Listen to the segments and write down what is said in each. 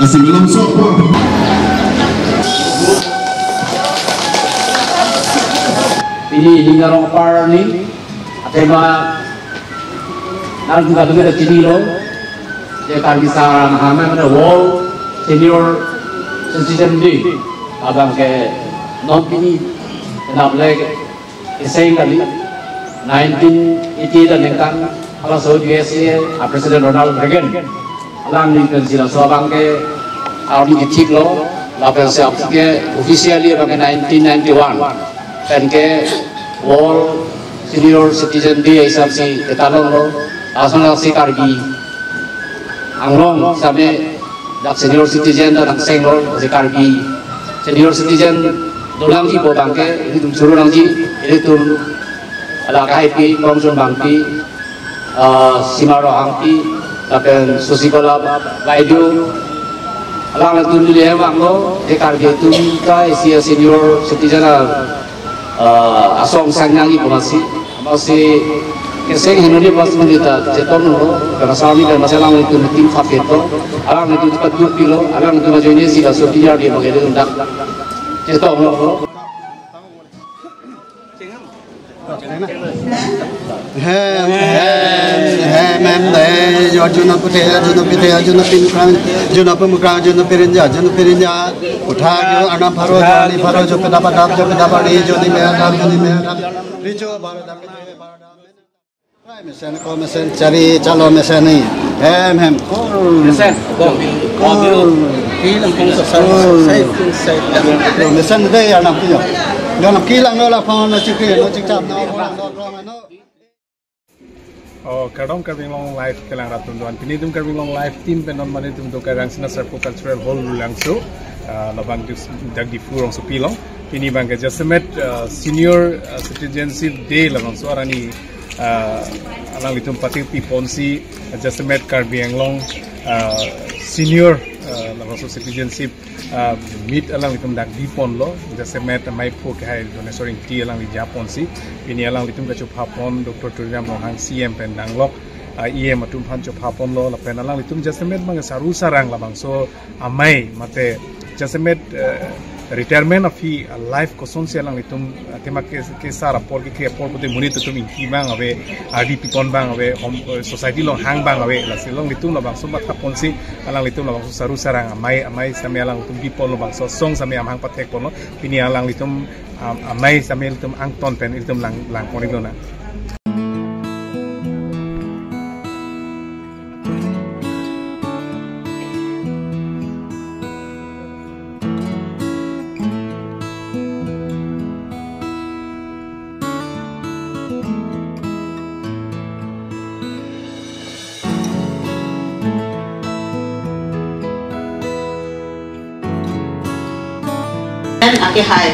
Rangsina Sarpo. Ini hingga rongpar ni, tema narang juga ada sini lo, dia Karbi Senior Senior Citizens Meet, abang ke non ini kenapa lagi iseng kali 1980 dan engkang kalau so USA Presiden Ronald Reagan, alang ni kan sila so abang ke tahun ini cik lo, lapan siap ke officially abang ke 1991. Dan ke World Senior Citizen Day isap si ketalong lo asal si Karbi anglong sampai dak senior citizen dan seng lo si Karbi senior citizen dolang ji botang ke ini suruh nang ji ini tu ala kai pi kongsun bangpi simaro angpi tapi susikola baidu ala tu ni lewang lo si Karbi tu kai si senior citizen asong sanyangi masih keseng hendak masih menjadi ceton lo karena suami dan masalah itu tim fakir to alang itu cepat 2 kilo alang itu macam ini sih sudah dia menjadi undak ceton lo mem deh juna pirinja utha jo anam pharo jo pedapa ni jo ni me richo baradam mesen ko mesen cari calo mesen ni mesen mesen deh anam kiyo jangan kilang lah phone na cikir no cikap no Oh, kadang Karbi long live kelang ratun doan. Kini tum Karbi long live team penon mani tum to Rangsina Sarpo cultural hall langso. Labang dus dag di furong so pilong. Kini bangga jasemet senior citizenship day labang so arani alang litum pati piponsi jasemet Karbi long senior labang so citizenship meet alang litum dag di pon lo jasemet mai po kai donasoring ti alang di Japon si. Ini alang litum kacup hapon Dr. Turyam Lohang CM pen nanglok IE matum han cup hapon lo lapen alang litum jasemet mga saru sarang labang so amei mate jasemet retirement of life koson si alang litum tema ke sara por ke por pote munit tum inki bang ave RDP kon bang ave society long hang bang ave la silong litum labang so mat hapon si alang litum labang so saru sarang amei same alang litum bipon lo bang so song same amhang patek pon lo kini alang litum amei same litum angton pen litum lang pon idona. Ake hai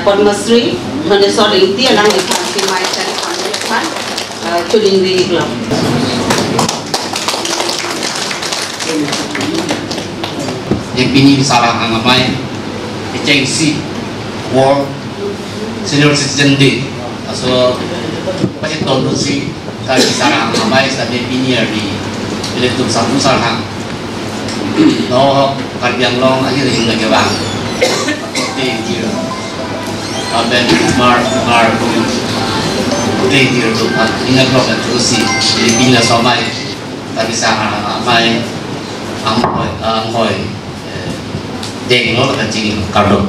Padmasri Manesor inti alang ikan si mai cari kondekan tuling di club. Yang ini salah amei kechengsi World Senior Citizen Day. So pasti tahun si kali salah amei sampai ini di elektrum satu salah. No karbiang long akhir hingga kebang. Ben mar dia tu ingat kalau kan terus si bila sampai tapi sana mai angkoi deng lo kan cing kardon.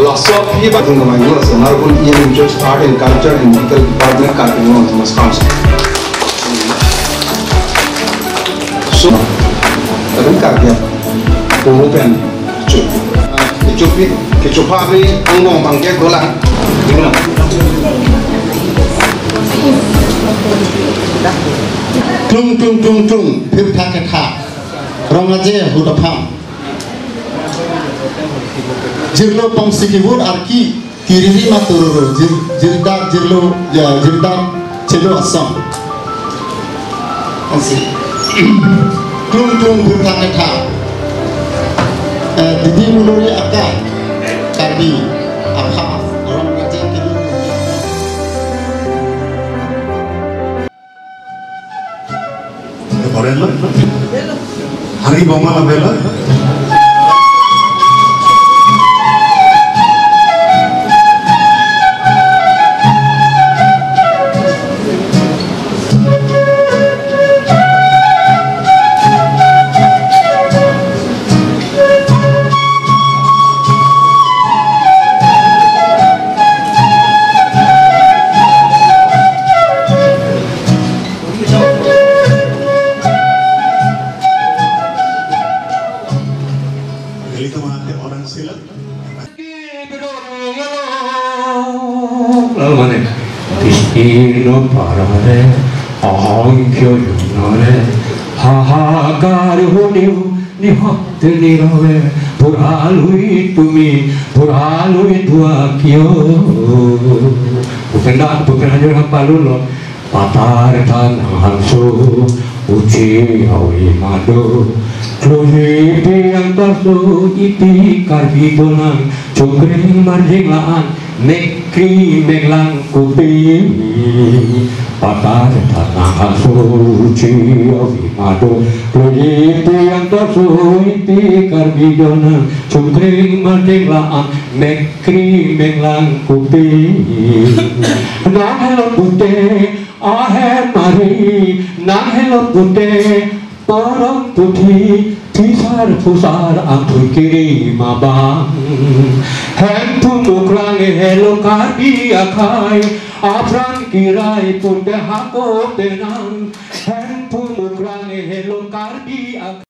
Lots of people in the Mangola Sonargun in just art and culture and legal department Karbi Thomas Council. So, kadang karya, pengupen, kecuali angmong bangkit dolang, gimana? Tung, pirta kekha, rongaje hudapam. Jirlo pangsikibur arki kiriri matururu, jirda celo asam. Asik. Tung berkata didi muluri akan Karbi apa orang kerja orel hari boma la bela Destino parare, anch'io giornale, hahagar honiu, ni hotte ni rove, puralu itu akio. Bukan hanya hampalulo, patar tanah hansu, uci awi madu. Klohi piang tasu ipi karbi bonang, cungkring marjing laan, nekri meglang kupi. Patar tanah hansu, uci awi madu. Klohi piang tasu ipi karbi bonang, cungkring marjing laan, nekri meglang kupi. Nahelo pute, ahe mari, nahelo pute. Orang putih pusar ampun kiri mabang handphone ukrang hello karbi akai apran kirai pun dehako tenang handphone ukrang hello karbi akai.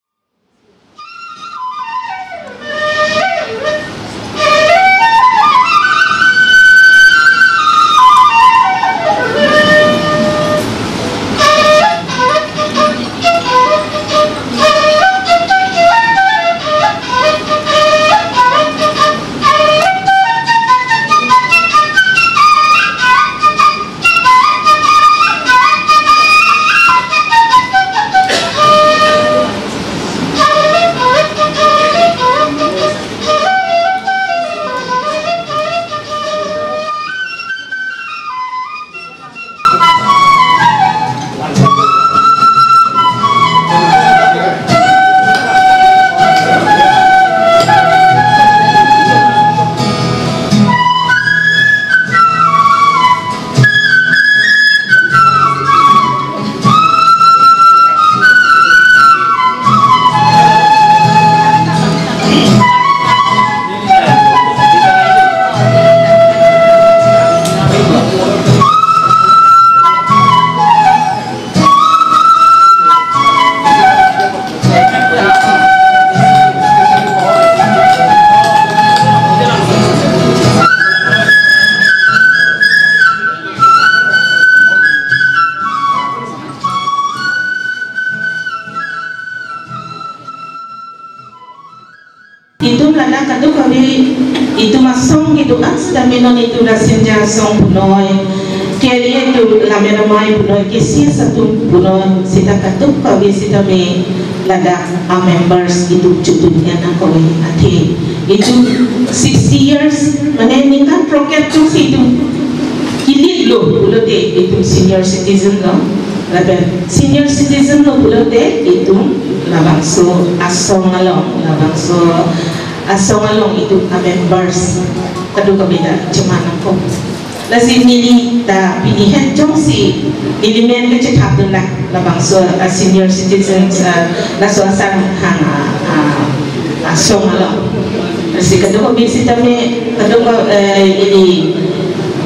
Itu lana kadu kami itu masong itu asda menon itu rasinja song punoy kali itu lamena mai punoy kesi satu punoy sita kadu kami sita me lada a members itu cutunya nak kau ati itu 60 years mana ni kan program tu itu kilit lo pulo de itu senior citizen lo laban senior citizen lo pulo de itu labang so asong along itu a members kadu kabida cuman ako lazim nili ta pilihan jong si ilimen ke cetak lah labang so senior citizens la so asang hang asong along si kadu kabisi tame kadu ini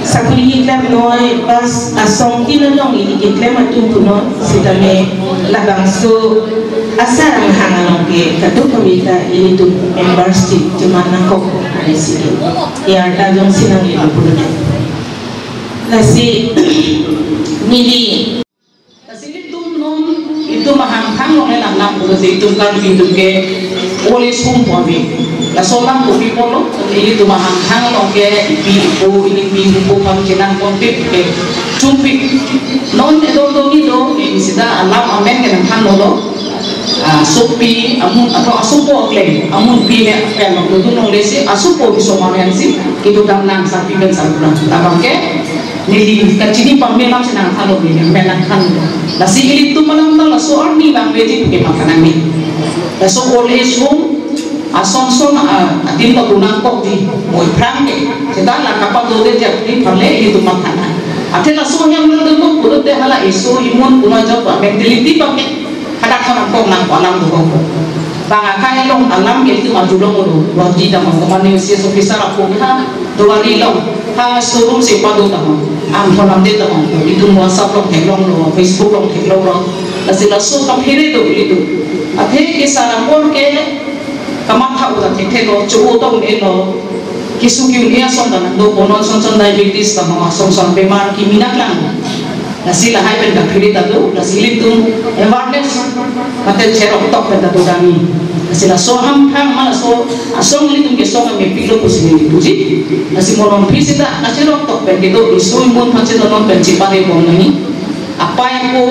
sakuli iklam noy pas asong tinanong ini iklam atu puno si tame labang so asarang hangalong ke kadu kabita ini tu members ti cuman nako ada sini ya tajong sinang itu puno nasi mili nasi itu non itu mahang-hang orang lang puno itu kan itu ke oleh semua ni la solang ko polo ini tu mahang-hang orang ke bipo ini bipo pangkinan kontik ke cumpi non itu ini sudah alam amen ke nang lo sopi amun atau asupo klaim amun pine apel no tu nong lesi asupo biso marian si itu dang nang sapi ben sabuna tabang ke nili kacini pamela senang halo ni menak kan la si ilit tu malam la so army bang beji ke makanan ni la so old age home ason son atin pa gunang ko di moi prang ke kita la kapal do de jak ni phale itu makanan ate la so yang lo do ko de hala isu imun kuna job mentality pa ke kada khana ko nang alam do ko bang akai long alam ke itu maju long lo wajib dah mengomani usia officer aku ha dua long ha showroom se padu dah am tholam de dah itu WhatsApp long thelong lo Facebook long thelong lo la so kam here do itu ate ke sarang por ke kamat hau dah thelo chu tong ne lo kisu ki unia son dan do bonon son diabetes dah ma son bemar ki minak lang nasi lahai pen dah kiri tadu nasi litung awareness mate cerok tok pen tadu dami nasi la soham ham mala so asong litung ke song me pilo kusini dipuji nasi monon pisita nasi cerok tok pen itu isu imun panci donon pen cipare bom nani apa yang ko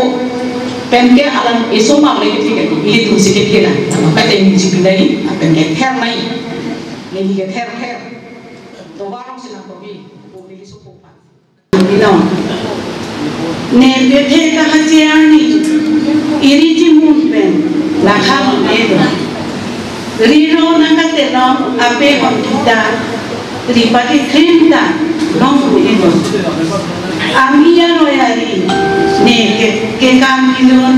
pen ke alam isu mak lagi tiga litung sikit kira maka tem cipindai pen ke her nai lagi ke her to warong sinang kopi bumi isu popan bilang ne bethe ka hajiani iriji movement la kham ne riro nangate no ape honta ripati krimta no ino amia no yari ne ke kam kilon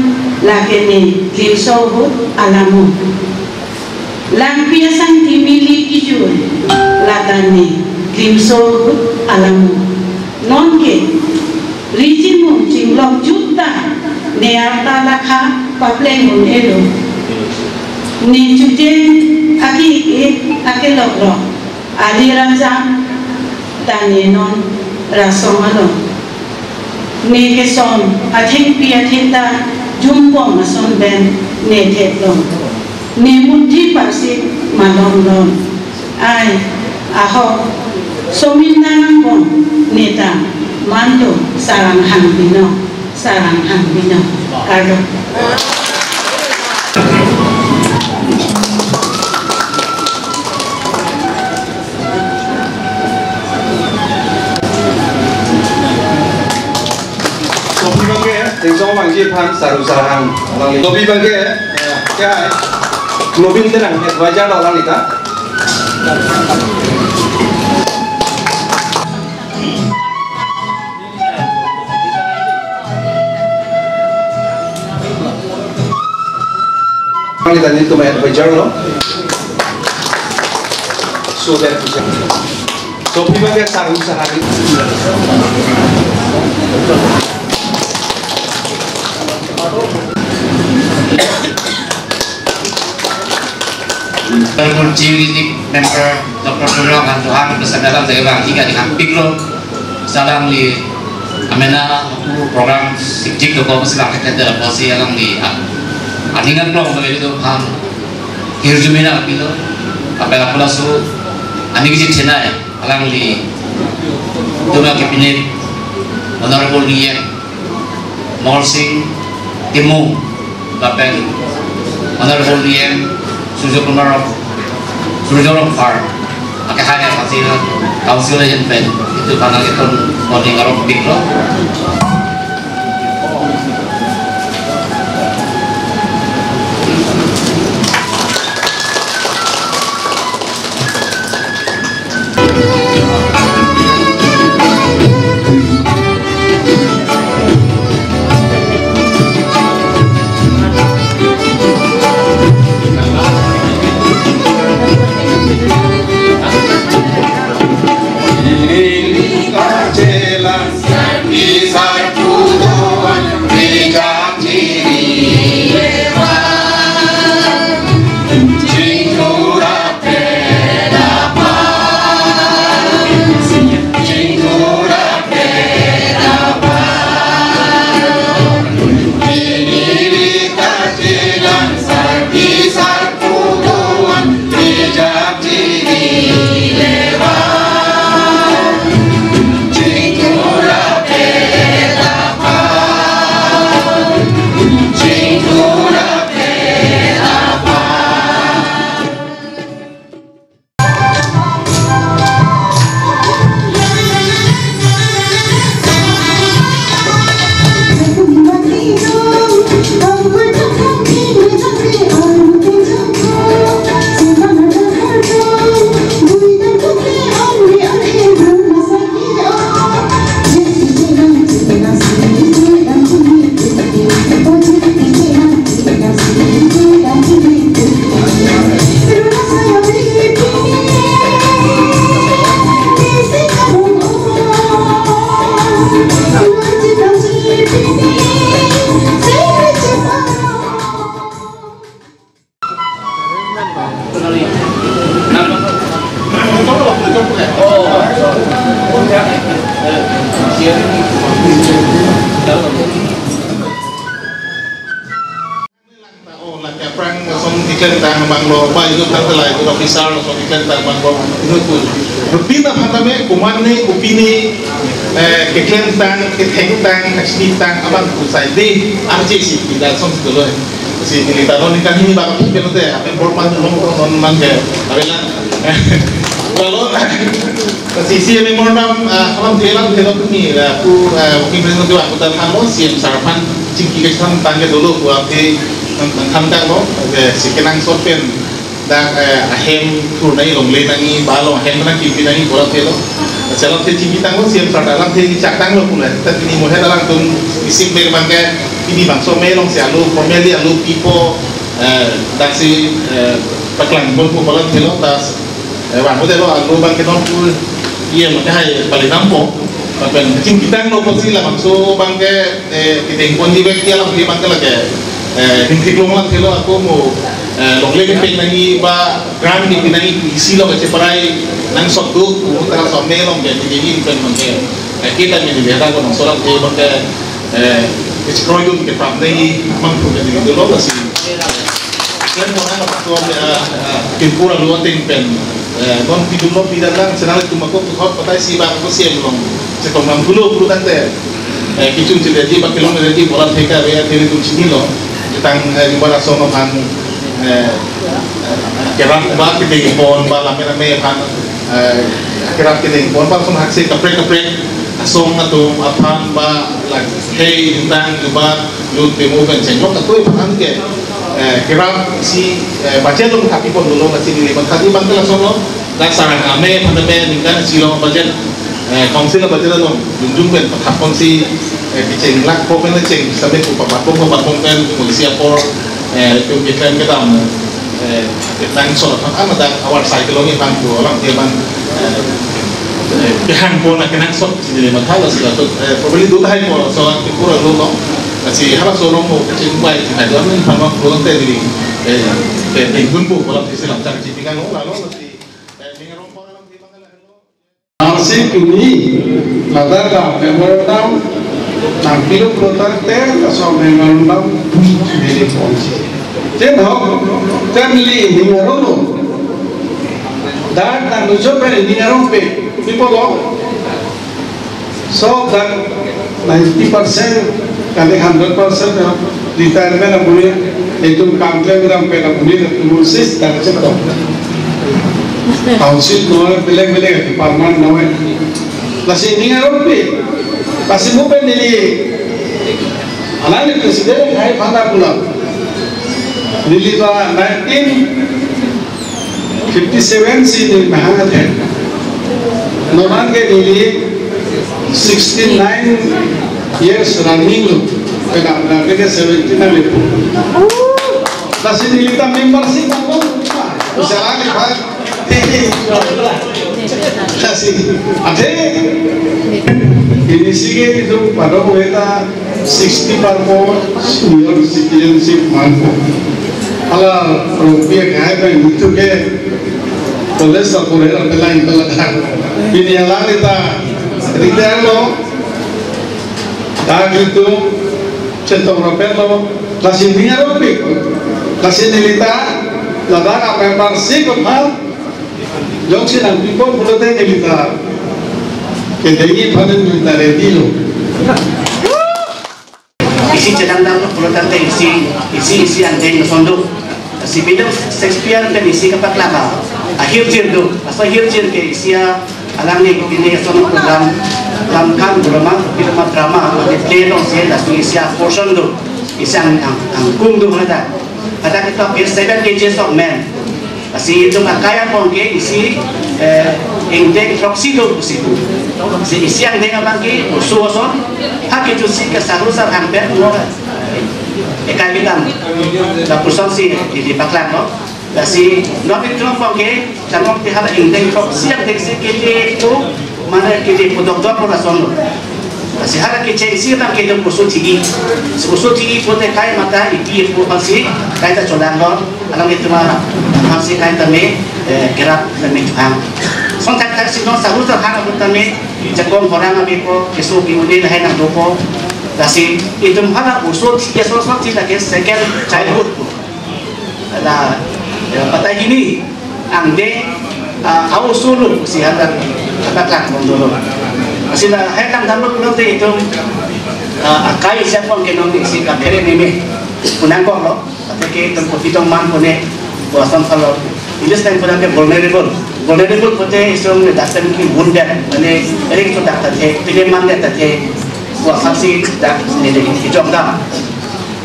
la ke ne kimso ho alamu lampia sang timili kijur la tane kimso ho alamu non ke rijimu cinglok juta ne arta lakha papleng mun elo ne jute aki lokro ali ramzan tane non rasong alo ne ke son athing pi athinta jumpo mason ben ne thetlo ne muthi parsi malom lon ai aho sominang bon neta mando sarang hang bino kado topi bangke tingso mangji pan saru sarang topi bangke kya hai nobin tenang wajar orang ita kita need to make a journal so that we can so people get saru sahari Community member Dr. Nurul kan Tuhan bersama dari bang tiga di hampir lo sedang di amena program sikjik do ko sedang kita posisi yang di aningan lo begitu ham hirjumina pilo apela pula su ani kisi chena ya alang di dua kabinet honorable Lian Morsing Timu Bapen honorable Lian Sujurong Far pakai hanya hasil pen itu karena itu mau ngarok big lo Karbi iklan tang banglo ba itu tantalai itu officer so iklan tang banglo itu tu rutina pantame kumane upini iklan tang ketheng tang asli tang abang kusai de RJC tidak som tu loh si militer ni kan ini bang kita tu apa formal non mangke abela kalau si memang alam telang ni aku mungkin presiden tu aku tak tahu si sarapan cingki kesan tangga dulu buat tentang lo si kenang sopen dak ahem turnai longle nangi balo ahem nang kipi nangi bola telo jalan te cingki tanglo siam sardalam te cak tanglo pula tapi ni mohe dalam tung isim ber bangke ini bang so melong si alu formeli alu pipo dak si paklang bol ko bola telo tas wang ko telo alu bangke non pul iya mohe hai paling nampo papen cingki tanglo posi la bangso bangke kiteng pon di bek dia lah di bangke lagi hingkik long telo aku mau longle peng nangi ba gram ni pinangi isi lo baca perai nang sok tu utara sok melong jadi ini pen mangke kita ni biasa ko nang solat te mangke eksproyun ke pam nangi mangku jadi itu lo masih kan mo na ko pinpura lo ting pen non pidum lo pidalang senang tu mako hot patai si ba ko siem long se ko mam gulo tante kicun jadi ba kilong jadi bola theka be tele tu sini lo tang ibarat sono pan kerak ba kita pon ba lame pan kerak kita pon ba sono haksi kapre asong atau apan ba lag hey tang ba lut demo kan cengok atau pan ke kerak si baca tu tapi pon dulu masih di lebat tadi bang kelas sono dan sarang amei pandai ningkan silong baca kongsi lah baca tu junjung kan patapon si keceng lak pokoknya keceng sampai ke patapon kan polisi apor itu kita dam kita solat kan ada awal cycle ni bang tu orang dia bang kehan pun nak kena sok jadi masalah sudah tu probably dua hari pun solat kurang dulu masih harap sorong mau keceng baik ada orang ni pernah pulang tadi pengun pun kalau Islam cakap cipikan lalu mesti Arsip ini ladang memorandum nampil protokol atau memorandum dari polisi. Jadi family ini orang dan nujuk ini orang people so that 90% kali 100% retirement apuni itu kampleng ram pera apuni musis dan cetok. Council no beleg department no lasi ninga rompe pasi mo pe nili alani presiden hai phanda pula nili ba 1957 si ni mahat hai noman ke nili 69 years running lo pena na ke 79 le lasi nili ta membership ko usaha ni bhai kasih ada ini sih itu pada kita 60 parpol senior citizenship mampu kalau rupiah kaya itu ke boleh sekolah lain ini yang lain kita retire lo dah itu centang rupiah lo kasih dia rupiah kasih nilita ladang apa yang bersih kepal Joksin ang people pulote militar. Kedengi panen militar dilo. Isi sedang dalam pulotante isi ang deng sondo. Si bidang Shakespeare dan isi kapat laka. Akhir jirdo, asal akhir jir ke isi alang ni ini sono program lamkan drama play dong sih das isi portion do. Isi ang kum do mana ada kita 7 kg of men. Asi itu kaya pun ke isi indek proksido situ. Si isi yang dengan bangki usuoson hak itu si ke saru sar hampir murah. Ikan bilang lapusan si di paklan no. Asi nabi itu pun ke jangan dihal indek proksi yang teksi kita itu mana kita podok dua perason. si hara kechengsi tam kita usul tinggi pote kai mata ipi pasi kai ta colangon alam itu mah pasi kai tame gerak tame juang sontak kai si non saru sarhang aku tame jakom orang abi ko kesu biudi lain nak doko kasi itu hara usul tinggi sosok tidak ke second childhood lah pada ini angde au sulu si hara katakan dulu sila hetang dapat nanti itu akai siapa yang nanti si kapere neme punang kok lo tapi kita potong man pune buasan kalau ini sedang punang ke vulnerable pote isong dokter mungkin wounded ane ering itu dokter teh pilih man dokter teh buasan si dak sendiri hijau dah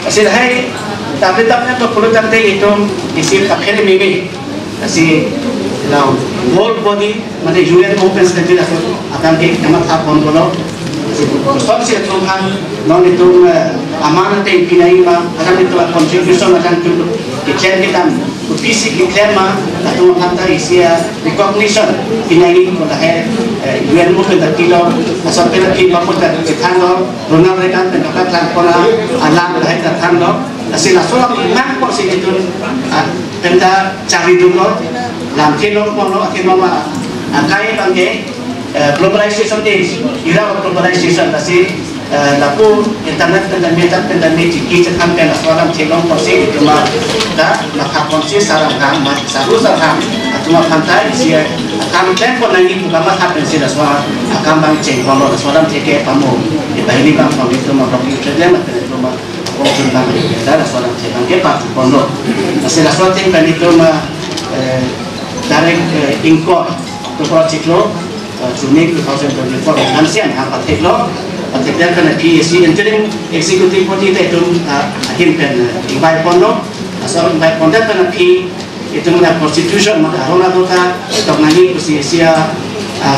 sila hai tapi tu perlu nanti itu isi kapere neme si now whole body mana UN open secretary akan ke kemat apon bolo stop sih tuhan non itu amanat yang pinai ma akan itu contribution akan tu declare kita visi declare ma atau kata isia recognition pinai ko dah UN open kilo asal pela ki mampu kita lo runang rekan pendapat lan kona alam dah kita lo asal asal mak ko sih itu tenda cari dulu lam kilo mono kilo ma akai bangke globalization age era of globalization nasi laku internet dan media ciki cekam kan aswalam celong porsi itu mah dah maka porsi sarang saru sarang atau mah pantai sia akan tempo nanti bukan mah happen sih aswal akan bang ceng kalau aswalam ceke pamu di bahini bang kalau itu mah kalau itu dia mah itu mah orang bang dah aswalam cekang ke pak pondok nasi aswal ceng kan itu mah direct import to project lo Juni 2024 ansian apa teklo patiknya kena PSC interim executive body itu akhir pen invite pono asal invite pono kena P itu mana constitution maka haruna dota toknani kusia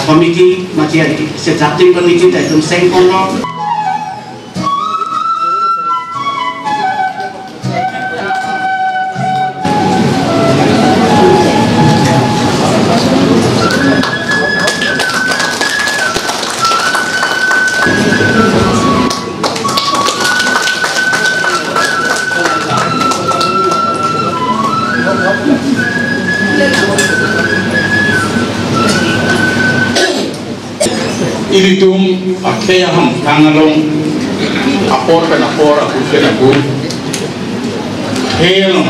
committee macam drafting committee itu seng pono ini tuh akhirnya ham kangalong apor aku helong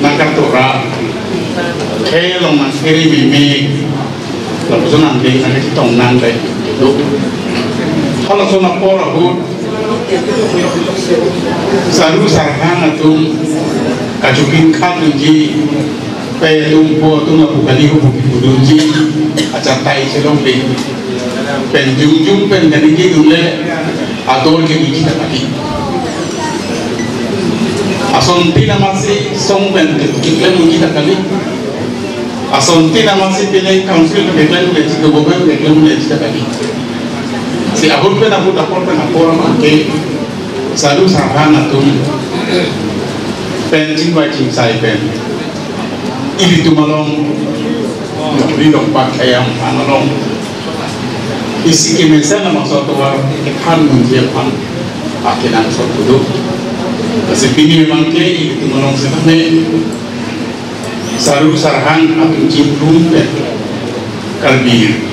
nangkar tora helong mangkiri mimi lalu so nanti kita tong nanti kalau so apor aku saru sarhang itu kajukin kalunji pe tumpo tuma bukali bukudunji acatai selong deh penjung pen dari gitu le atur ke biji tadi asonti nama si song pen kita biji tadi asonti nama si pilih council kita biji ke bawah kita biji tadi si abur pen apor mangke saru sarhan atau penjing wajib saya pen ini tu malong beri lompat ayam malong isi kemensan nama suatu war ikan menjiapan akhirnya suatu dulu. Kasi pini memang ke itu menolong sebenarnya saru sarhang atau ciplung dan Karbi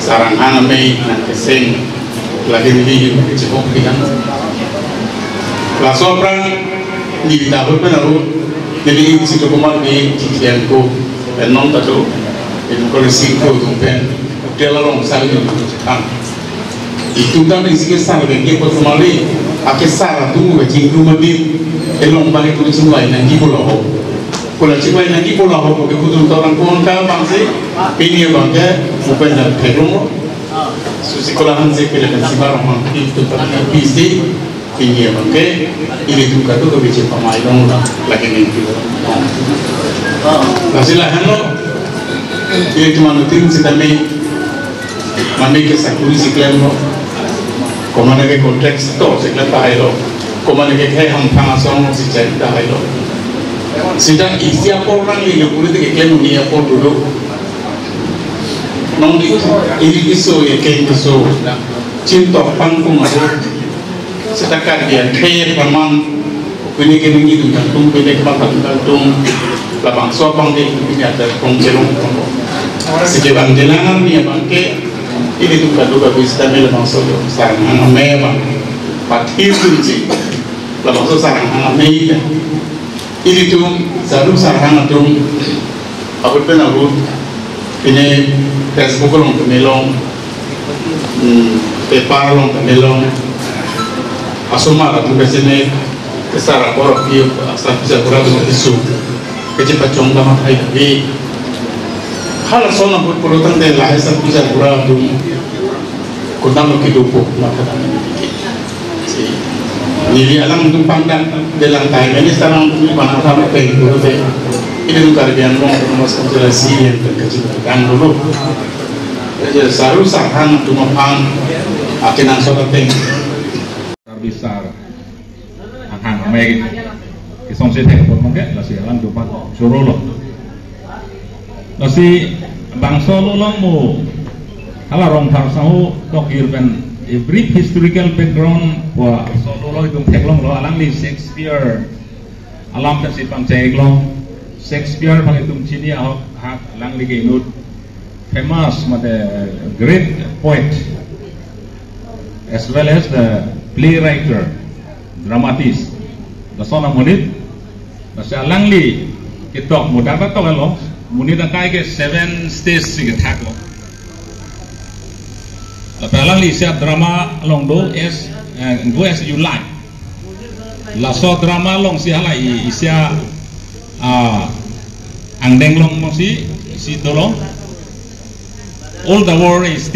sarhang amei nak keseng lagi ini cukup dengan kelas orang di tahun baru jadi ini sih kemarin di cikianku dan non tahu itu kolektifku tumpen telalong saling bercakap. Itu kan isi kesal dengan persemali, akesal tu macam rumah di elong balik tu semua yang di pulau. Kalau semua yang di pulau, kalau kita orang pun kau bangsa, ini bangsa bukan dan pelong. Susi kolahan se pelayan siapa orang itu tapi PC ini bangsa ini tu kata tu bicara pemain orang lagi ni. Nasilah hano ini cuma nutin sedami mami ke sakuri siklen lo, komana ke konteks to siklen tahai lo, komana ke kayak hampang asong si cari tahai lo. Sedang isi apa orang ini kulit ke klaim ni apa dulu, nong itu ini isu ya kayak isu, cinta panggung aku setakat dia kepaman ini kini itu gantung ini gantung labang suapang dia ini ada pengjerung sekian jelangan ni bangke ini tu kadu bisa labang suapang sarang amei bang pathir kunci labang suapang amei ini tu saru sarang tu aku pernah ini Facebook long melong kepar long melong asuma tu kesini kesara korok dia asal bisa kurang tu isu kecepat congga makai tapi hal sona berpeluang deh lah asal bisa kurang tu kunam kehidupan maka si ini alam tu pandang dalam time ini sekarang tu mana apa yang tu ini tu Karbian long termasuk jelasih yang terkecilkan dulu jadi saru sarhan tu mapang akhirnya soal teng Karbi Sar hàng amei cái song sẽ thành một mong kết là sẽ làm được bằng số lô là si bằng số lô long mù hay là rong thảo sao có hiểu về a brief historical background của số lô lôi cùng thẹn long lo alang li Shakespeare alam cái si bằng chạy long Shakespeare bằng tung chi ni học alang li cái nút famous mà the great poet as well as the playwriter dramatist la sona munit la sa langli ke tok muda ta tok lo munit ta kai ke 7 stage si ke thak lo la pa langli sa drama long do as you like la so drama long si hala I sia ang deng long mo si dolong all the world is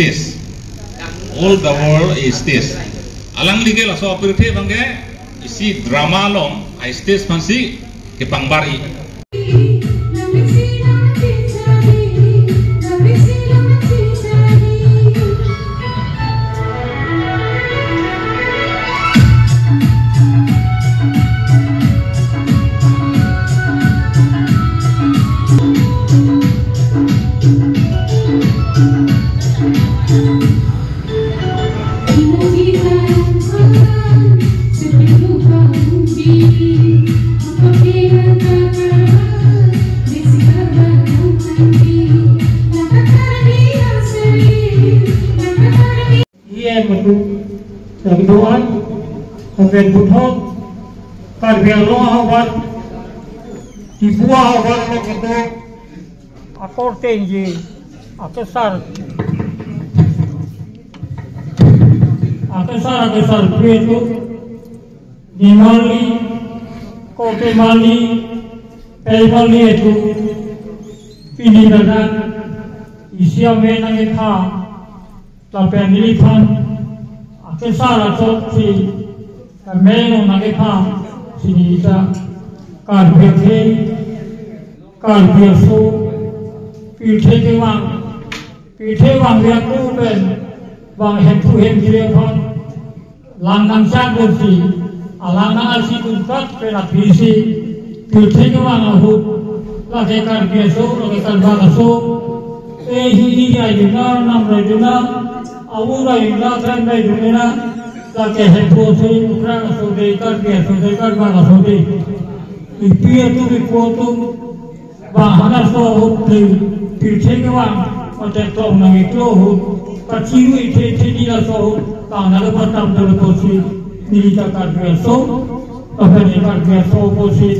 this alang lige la so pirthe bangge isi drama long I stage fancy ke pangbari Keduaan sampai butuh Karbian lo awat di buah awat lo gitu akor tinggi akesar itu di Mali kote Mali Mali itu ini dan isi amenang ikha sampai nilipan kesara si meno nagepa sinita Karbi so pilhe wang dia tu ben wang hem dia pun langang sang si alanga si tuntat pela pisi pilhe wang ahu lagi Karbi so lagi Karbi so ini dia juga nam rajuna awura inda kan dai dumena la ke he ko se ukra so dei kar ba so dei ipie tu bi ko tu ba hana so hu ti che ke wa ma te to na ngi to hu ka chi ru che ni la so hu ta na ba tam do ko si ni ta kar ba so ta ba ni kar ba so ko si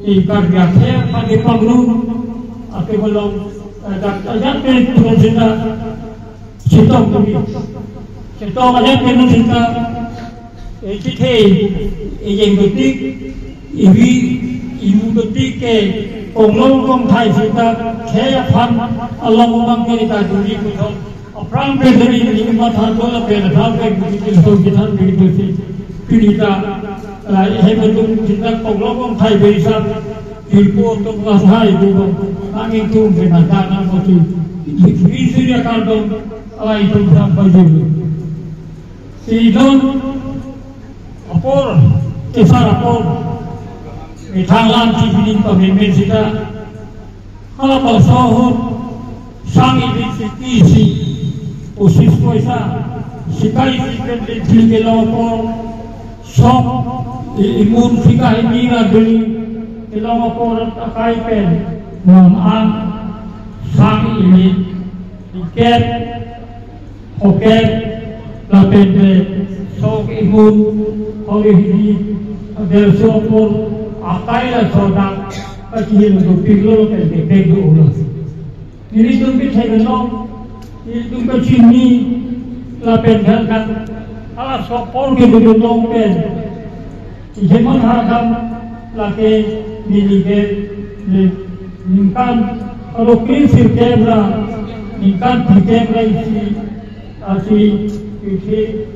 I kar ba the pa ke pagru ake bolong da ya pe tu jinda Citong aja penuh cinta, cite, yang ketik, ibu ketik ke, konglong Thai cinta, kaya pan, Allah memang kita duri betul. Perang berdiri ini mata bola berdah begitu kita begitu sih. Kita, betul cinta konglong Thai berisa, ilmu untuk Thai juga, angin tu benarkan apa sih? Ini dia kandung. Alai itu sampai dulu. Sidon apor kisah apor Thailand TV pemimpin kita kalau pasal sang ini isi usis kuasa sikai di Ciloko sok imun sikai mira dari Ciloko takai pen non an sang ini tiket hoket lapende sok imun oleh di del sopor akai la sodak kecil untuk piglo pen peglo ulas ini tuh kita kenal itu kecini lapendal kan ala sopor ke duduk pen zaman hadam lake milige ningkan kalau krisir kebra ningkan kebra isi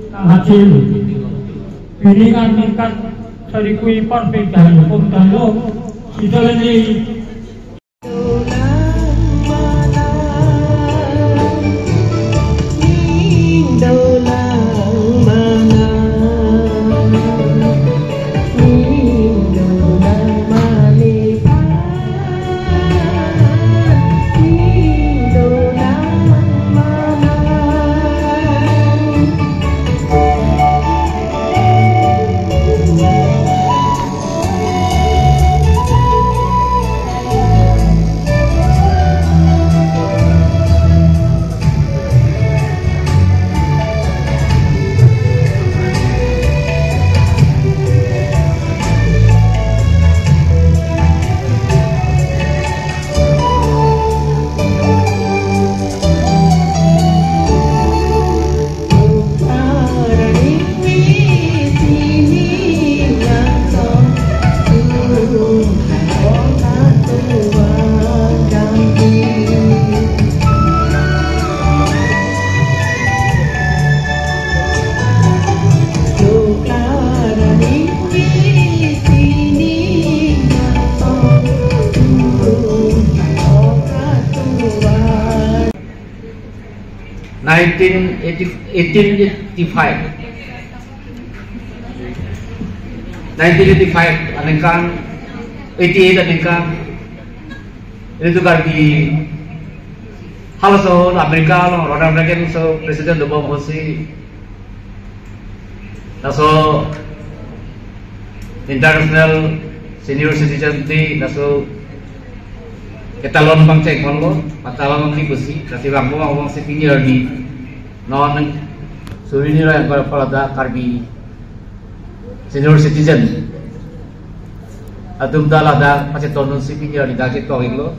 hasil piringan ningkan sarikui parfait dah pun dah kita lagi anengkan 88 anengkan itu Karbi halo so Amerika lo Ronald Reagan so Presiden do bom hosi naso International Senior Citizens Meet naso ketalon bang cek konlo patalon ni busi kasi bang bang si senior di non souvenir yang pada Karbi Senior Citizen adum dala da pace tonon si senior di da ke to iglo